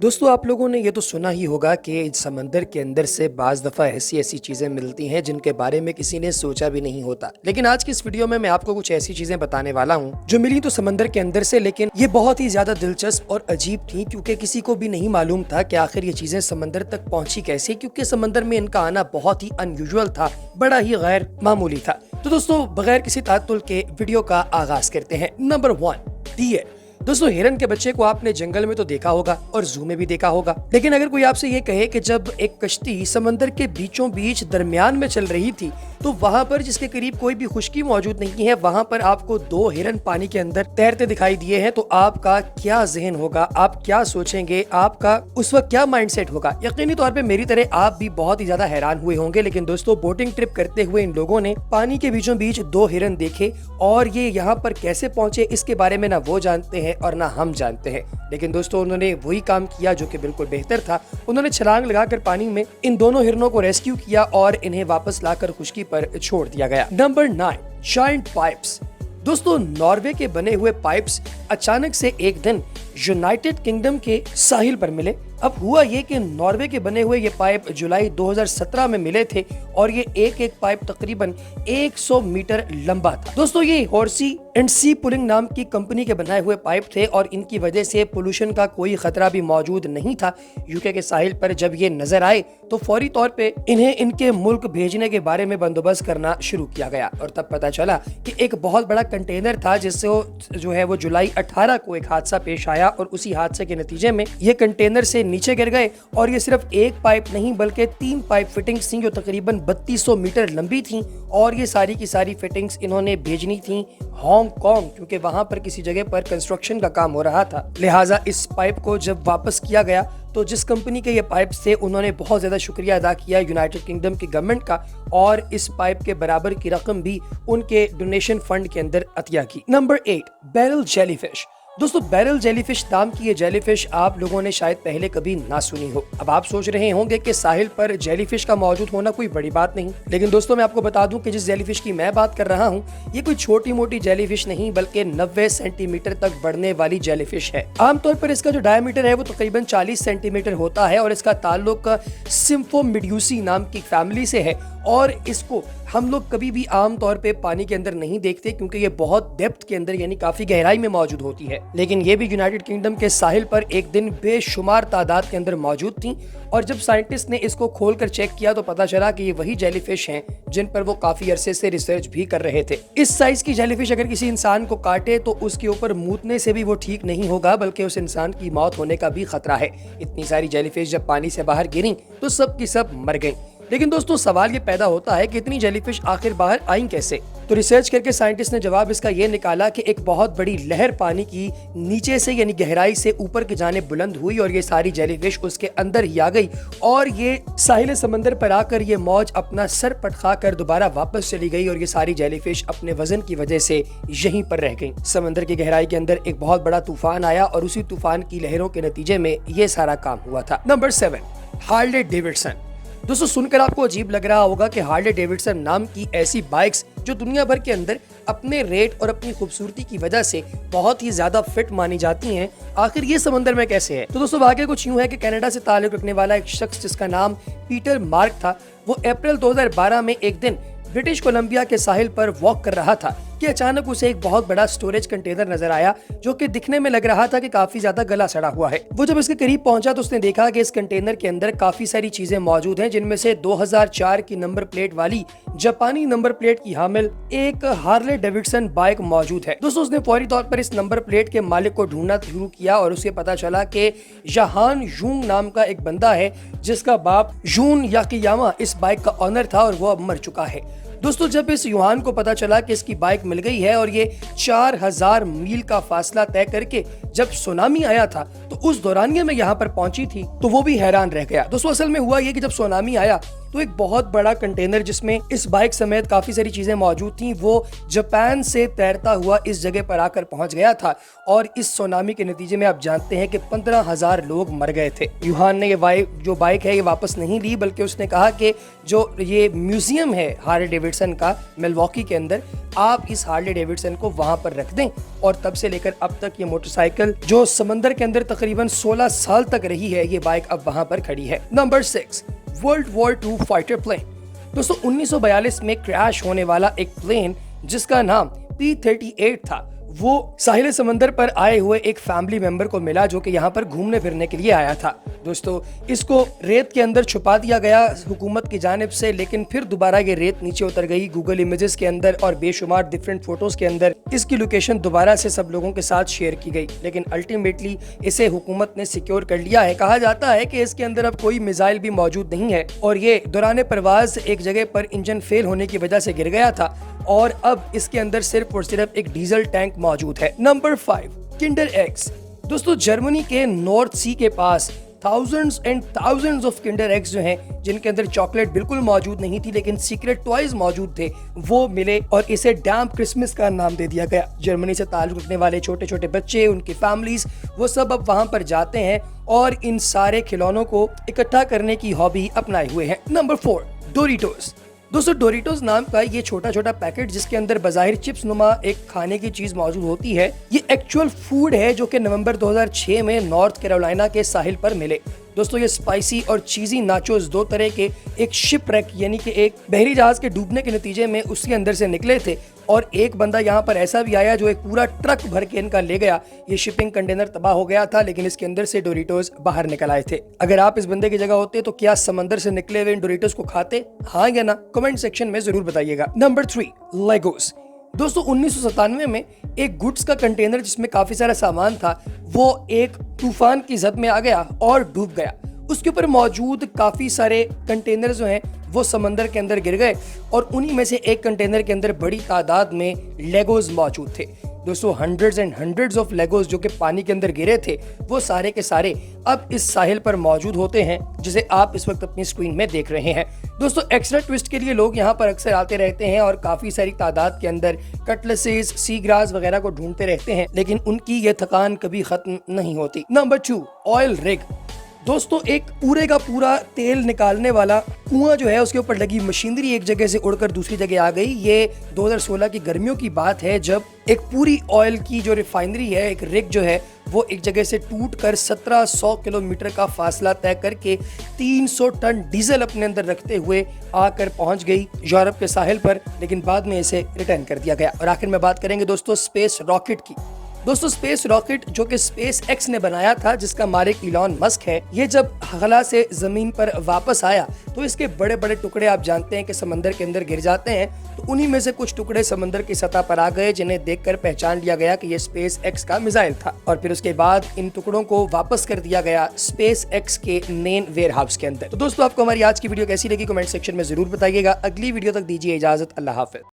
दोस्तों, आप लोगों ने ये तो सुना ही होगा कि समंदर के अंदर से बाज़ दफ़ा ऐसी ऐसी चीज़ें मिलती हैं जिनके बारे में किसी ने सोचा भी नहीं होता। लेकिन आज की इस वीडियो में मैं आपको कुछ ऐसी चीज़ें बताने वाला हूँ जो मिली तो समंदर के अंदर से, लेकिन ये बहुत ही ज़्यादा दिलचस्प और अजीब थी क्योंकि किसी को भी नहीं मालूम था कि आखिर ये चीज़ें समंदर तक पहुँची कैसे, क्योंकि समंदर में इनका आना बहुत ही अनयूजुअल था, बड़ा ही गैर मामूली था। तो दोस्तों, बगैर किसी तात्तुल के वीडियो का आगाज करते हैं। Number 1, deer. दोस्तों, हिरन के बच्चे को आपने जंगल में तो देखा होगा और जू में भी देखा होगा, लेकिन अगर कोई आपसे ये कहे कि जब एक कश्ती समंदर के बीचों बीच दरमियान में चल रही थी तो वहां पर जिसके करीब कोई भी खुश्की मौजूद नहीं है, वहां पर आपको 2 हिरन पानी के अंदर तैरते दिखाई दिए हैं, तो आपका क्या जहन होगा, आप क्या सोचेंगे, आपका उस वक्त क्या माइंडसेट होगा? यकीनी तौर पे मेरी तरह आप भी बहुत ही ज्यादा हैरान हुए होंगे। लेकिन दोस्तों, बोटिंग ट्रिप करते हुए इन लोगों ने पानी के बीचों बीच 2 हिरन देखे और ये यहाँ पर कैसे पहुंचे इसके बारे में ना वो जानते हैं और ना हम जानते हैं। लेकिन दोस्तों, उन्होंने वही काम किया जो कि बिल्कुल बेहतर था। उन्होंने छलांग लगाकर पानी में इन दोनों हिरनों को रेस्क्यू किया और इन्हें वापस लाकर खुश्की पर छोड़ दिया गया। Number 9, giant pipes. दोस्तों, नॉर्वे के बने हुए पाइप्स अचानक से एक दिन यूनाइटेड किंगडम के साहिल पर मिले। अब हुआ ये कि नॉर्वे के बने हुए ये पाइप जुलाई 2017 में मिले थे और ये एक पाइप तकरीबन 100 मीटर लंबा था। दोस्तों, ये हॉर्सी एंड सी पुलिंग नाम की कंपनी के बनाए हुए पाइप थे और इनकी वजह से पोल्यूशन का कोई खतरा भी मौजूद नहीं था। यूके के साहिल पर जब ये नजर आए तो फौरी तौर पे इन्हें इनके मुल्क भेजने के बारे में बंदोबस्त करना शुरू किया गया और तब पता चला कि एक बहुत बड़ा कंटेनर था जिससे जो है वो जुलाई 18 को एक हादसा पेश आया और उसी हादसे के नतीजे में ये कंटेनर से नीचे गिर गए और ये सिर्फ एक पाइप नहीं बल्कि 3 पाइप फिटिंग्स थी जो तकरीबन 3200 मीटर लंबी थी और ये सारी की सारी फिटिंग्स इन्होंने भेजनी थी हांगकांग, क्योंकि वहां पर किसी जगह पर कंस्ट्रक्शन का काम हो रहा था। लिहाजा इस पाइप को जब वापस किया गया तो जिस कंपनी के ये पाइप थे उन्होंने बहुत ज्यादा शुक्रिया अदा किया यूनाइटेड किंगडम की गवर्नमेंट का और इस पाइप के बराबर की रकम भी उनके डोनेशन फंड के अंदर अतिया की। Number 8, barrel jellyfish. दोस्तों, बैरल जेलीफिश नाम की ये जेलीफिश आप लोगों ने शायद पहले कभी ना सुनी हो। अब आप सोच रहे होंगे कि साहिल पर जेलीफिश का मौजूद होना कोई बड़ी बात नहीं, लेकिन दोस्तों मैं आपको बता दूं कि जिस जेलीफिश की मैं बात कर रहा हूं ये कोई छोटी मोटी जेलीफिश नहीं बल्कि 90 सेंटीमीटर तक बढ़ने वाली जेलीफिश है। आमतौर पर इसका जो डायमीटर है वो तकरीबन 40 सेंटीमीटर होता है और इसका ताल्लुक सिम्फोमिड्यूसी नाम की फैमिली से है और इसको हम लोग कभी भी आमतौर पे पानी के अंदर नहीं देखते क्योंकि ये बहुत डेप्थ के अंदर यानी काफी गहराई में मौजूद होती है। लेकिन ये भी यूनाइटेड किंगडम के साहिल पर एक दिन बेशुमार तादाद के अंदर मौजूद थी और जब साइंटिस्ट ने इसको खोलकर चेक किया तो पता चला कि ये वही जेलीफिश हैं जिन पर वो काफी अरसे से रिसर्च भी कर रहे थे। इस साइज की जेलीफिश अगर किसी इंसान को काटे तो उसके ऊपर मूतने से भी वो ठीक नहीं होगा बल्कि उस इंसान की मौत होने का भी खतरा है। इतनी सारी जेलीफिश जब पानी से बाहर गिरी तो सब की सब मर गई। लेकिन दोस्तों, सवाल ये पैदा होता है कि इतनी जेलीफिश आखिर बाहर आई कैसे? तो रिसर्च करके साइंटिस्ट ने जवाब इसका ये निकाला कि एक बहुत बड़ी लहर पानी की नीचे से यानी गहराई से ऊपर की जानिब बुलंद हुई और ये सारी जेलीफिश उसके अंदर ही आ गई और ये साहिल समंदर पर आकर ये मौज अपना सर पटखा कर दोबारा वापस चली गई और ये सारी जेलीफिश अपने वजन की वजह से यहीं पर रह गई। समंदर की गहराई के अंदर एक बहुत बड़ा तूफान आया और उसी तूफान की लहरों के नतीजे में ये सारा काम हुआ था। Number 7, Harley Davidson. दोस्तों, सुनकर आपको अजीब लग रहा होगा कि हार्ले डेविडसन नाम की ऐसी बाइक्स जो दुनिया भर के अंदर अपने रेट और अपनी खूबसूरती की वजह से बहुत ही ज्यादा फिट मानी जाती हैं, आखिर ये समंदर में कैसे है? तो दोस्तों, वाकई कुछ यूं है कि कनाडा से ताल्लुक रखने वाला एक शख्स जिसका नाम पीटर मार्क था, वो अप्रैल 2012 में एक दिन ब्रिटिश कोलंबिया के साहिल पर वॉक कर रहा था कि अचानक उसे एक बहुत बड़ा स्टोरेज कंटेनर नजर आया जो कि दिखने में लग रहा था कि काफी ज्यादा गला सड़ा हुआ है। वो जब इसके करीब पहुंचा तो उसने देखा कि इस कंटेनर के अंदर काफी सारी चीजें मौजूद हैं, जिनमें से 2004 की नंबर प्लेट वाली जापानी नंबर प्लेट की हामिल एक हार्ले डेविडसन बाइक मौजूद है। दोस्तों, उसने फौरी तौर पर इस नंबर प्लेट के मालिक को ढूंढना शुरू किया और उसे पता चला कि जहान यूंग नाम का एक बंदा है जिसका बाप यून याकियामा इस बाइक का ऑनर था और वो अब मर चुका है। दोस्तों, जब इस युहान को पता चला कि इसकी बाइक मिल गई है और ये 4000 मील का फासला तय करके जब सुनामी आया था तो उस दौरानिया में यहाँ पर पहुंची थी तो वो भी हैरान रह गया। दोस्तों, असल में हुआ ये कि जब सुनामी आया तो एक बहुत बड़ा कंटेनर जिसमें इस बाइक समेत काफी सारी चीजें मौजूद थी वो जापान से तैरता हुआ इस जगह पर आकर पहुंच गया था और इस सुनामी के नतीजे में आप जानते हैं कि 15,000 लोग मर गए थे। युहान ने ये जो बाइक है ये वापस नहीं ली, बल्कि उसने कहा कि जो ये म्यूजियम है हार्ले डेविडसन का मिलवॉकी के अंदर, आप इस हार्ले डेविडसन को वहां पर रख दें। और तब से लेकर अब तक ये मोटरसाइकिल जो समंदर के अंदर तकरीबन 16 साल तक रही है, ये बाइक अब वहां पर खड़ी है। Number 6, world war II fighter plane. दोस्तों 1942 में क्रैश होने वाला एक प्लेन जिसका नाम P-38 था, वो साहिल समंदर पर आए हुए एक फैमिली मेंबर को मिला जो कि यहाँ पर घूमने फिरने के लिए आया था। दोस्तों इसको रेत के अंदर छुपा दिया गया हुकूमत की जानिब से, लेकिन फिर दोबारा ये रेत नीचे उतर गई गूगल इमेजेस के अंदर और बेशुमार डिफरेंट फोटोज के अंदर इसकी लोकेशन दोबारा से सब लोगों के साथ शेयर की गई, लेकिन अल्टीमेटली इसे हुकूमत ने सिक्योर कर लिया है। कहा जाता है कि इसके अंदर अब कोई मिसाइल भी मौजूद नहीं है और ये दौरान परवाज एक जगह पर इंजन फेल होने की वजह से गिर गया था और अब इसके अंदर सिर्फ और सिर्फ एक डीजल टैंक मौजूद है। Number 5, Kinder eggs. दोस्तों जर्मनी के नॉर्थ सी के पास thousands and thousands of Kinder eggs जो हैं, जिनके अंदर चॉकलेट बिल्कुल मौजूद नहीं थी लेकिन सीक्रेट टॉयज मौजूद थे, वो मिले और इसे डैम्प क्रिसमस का नाम दे दिया गया। जर्मनी से ताल्लुक रखने वाले छोटे छोटे बच्चे, उनकी फैमिलीज, वो सब अब वहां पर जाते हैं और इन सारे खिलौनों को इकट्ठा करने की हॉबी अपनाए हुए हैं। Number 4, Doritos. दोस्तों डोरिटोस नाम का ये छोटा छोटा पैकेट जिसके अंदर बाज़ाहिर चिप्स नुमा एक खाने की चीज मौजूद होती है, ये एक्चुअल फूड है जो कि नवंबर 2006 में नॉर्थ कैरोलिना के साहिल पर मिले। दोस्तों ये स्पाइसी और चीजी नाचोस दो तरह के एक शिपरेक यानी कि एक बहरी जहाज के डूबने के नतीजे में उसके अंदर से निकले थे और एक बंदा यहाँ पर ऐसा भी आया जो एक पूरा ट्रक भर के इनका ले गया। ये शिपिंग कंटेनर तबाह हो गया था लेकिन इसके अंदर से डोरिटोस बाहर निकल आए थे। अगर आप इस बंदे की जगह होते तो क्या समंदर से निकले हुए इन डोरिटोस को खाते? हाँ या ना, कमेंट सेक्शन में जरूर बताइएगा। Number 3, Lagos. दोस्तों 1997 में एक गुड्स का कंटेनर जिसमें काफी सारा सामान था वो एक तूफान की जद में आ गया और डूब गया। उसके ऊपर मौजूद काफी सारे कंटेनर जो हैं वो समंदर के अंदर गिर गए और उन्हीं में से एक कंटेनर के अंदर बड़ी तादाद में लेगोज मौजूद थे। दोस्तों hundreds and hundreds of Legos जो कि पानी के अंदर गिरे थे वो सारे के सारे अब इस साहिल पर मौजूद होते हैं जिसे आप इस वक्त अपनी स्क्रीन में देख रहे हैं। दोस्तों एक्स्ट्रा ट्विस्ट के लिए लोग यहाँ पर अक्सर आते रहते हैं और काफी सारी तादाद के अंदर कटलसेस, सी ग्रास वगैरह को ढूंढते रहते हैं, लेकिन उनकी ये थकान कभी खत्म नहीं होती। Number 2, oil rig. दोस्तों एक पूरे का पूरा तेल निकालने वाला कुआं जो है उसके ऊपर लगी मशीनरी एक जगह से उड़कर दूसरी जगह आ गई। ये 2016 की गर्मियों की बात है जब एक पूरी ऑयल की जो रिफाइनरी है, एक रिग जो है वो एक जगह से टूटकर 1700 किलोमीटर का फासला तय करके 300 टन डीजल अपने अंदर रखते हुए आकर पहुंच गई यूरोप के साहिल पर, लेकिन बाद में इसे रिटर्न कर दिया गया। और आखिर में बात करेंगे दोस्तों स्पेस रॉकेट की। दोस्तों स्पेस रॉकेट जो कि स्पेस एक्स ने बनाया था जिसका मालिक इलॉन मस्क है, ये जब खला से जमीन पर वापस आया तो इसके बड़े बड़े टुकड़े आप जानते हैं कि समंदर के अंदर गिर जाते हैं, तो उन्हीं में से कुछ टुकड़े समंदर की सतह पर आ गए जिन्हें देखकर पहचान लिया गया कि ये स्पेस एक्स का मिसाइल था और फिर उसके बाद इन टुकड़ों को वापस कर दिया गया स्पेस एक्स के मेन वेयर हाउस के अंदर। तो दोस्तों आपको हमारी आज की वीडियो कैसी लगी कमेंट सेक्शन में जरूर बताइएगा। अगली वीडियो तक दीजिए इजाजत, अल्लाह हाफिज।